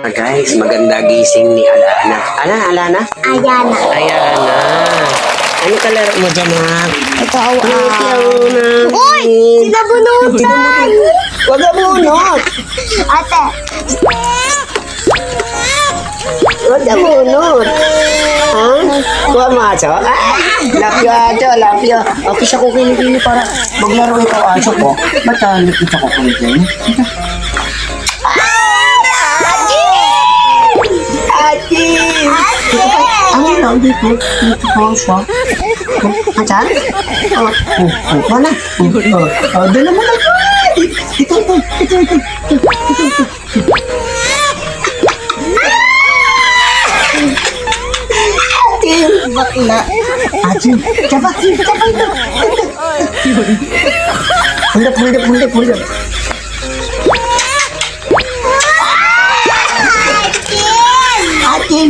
Guys, maganda gising ni Alana. Alana? Ayana. Ayana. Ano kalaro mo dyan, ha? Ito, awa. na. Uy! Sinabunutan! Huwag na bunot. Ate. Huwag na bunot. Ha? Huwag mo, aso? Lapyo, aso, lapyo. Okay siya ko kinikini para maglaro ito, aso ko. Ba't nakita ko kinikini? Ano lang dito? Dito siya. Asan? Mana? Dala mo na. Ito. Bakla. Asin. Coba ito. Hundap. Atin.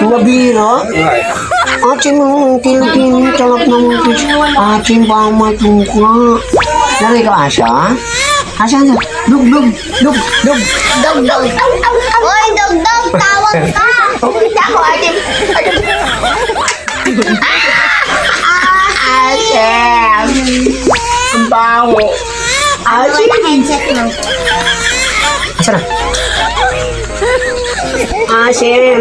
Mabiro? Atin mo, tilipin, talak na mo. Atin pa ang matungkla. Lari ka, Asya? Asya. Dug. Dog. Uy, dog. Tawag ka. Hindi ako, atin. Asya. Ang baho. Ano na headset mo? Asa na? Asya.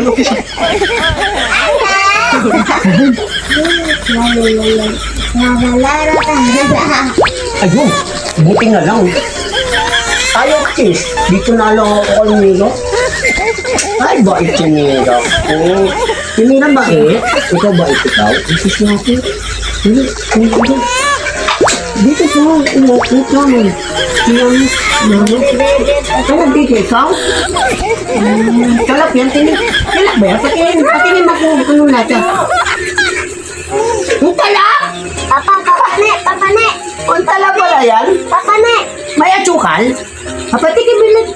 Nagalaro ka na. Ayun, buti nga lang. Ayaw kiss. Dito na lang ako kay Miro. Ay, bait si Miro. Si Miro bait? Ikaw bait ikaw? Isis natin. Dito. Dito sa inokit namin. Yan. Kalap dito ikaw? Kalap yan. Kalap ba yan? Patingin mo kung ano natin. Ang talap? Papane. Ang talap pala yan? Papane. May atsukal? Patikim bilit.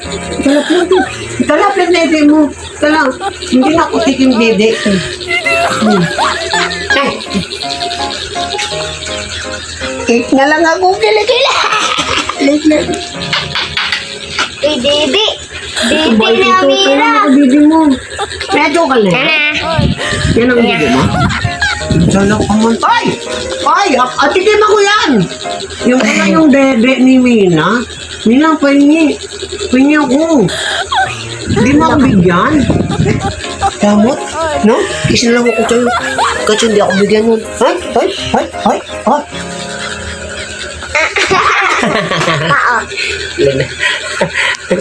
Talap lang dede mo. Talap. Hindi na ako tikim dede. Cake na lang ako. Kila. Didi ni Amira. Dede mo. May atsukal na yan. Yan ang dede mo? Diyan lang kaman. Ay! Atikim ako yan! Yung pala yung dede ni Mina. Mina, pahingi. Pahingi ako. Hindi mo ako bigyan. Damot? No? Kiss na lang ako sa'yo. Kasi hindi ako bigyan nun. Ay!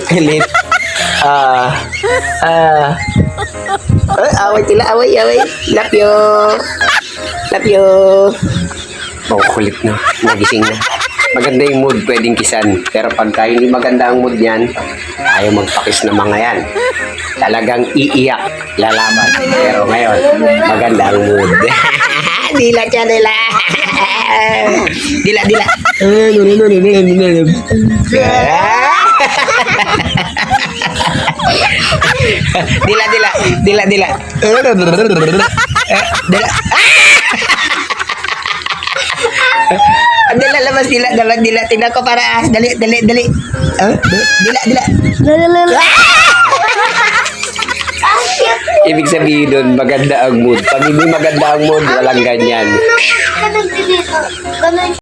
Kilit. Away tila, away. Lapyo. Oh, kulit na. Nagising na. Maganda yung mood, pwedeng kisan. Pero pagka hindi maganda ang mood niyan, ayaw magpakis ng mga yan. Talagang iiyak, lalaban. Pero ngayon, maganda ang mood. Dila. Dila. Dila labas dila. Tingnan ko para dali. Dila. Ibig sabihin doon, maganda ang mood. Pag hindi maganda ang mood, walang ganyan. Ganun.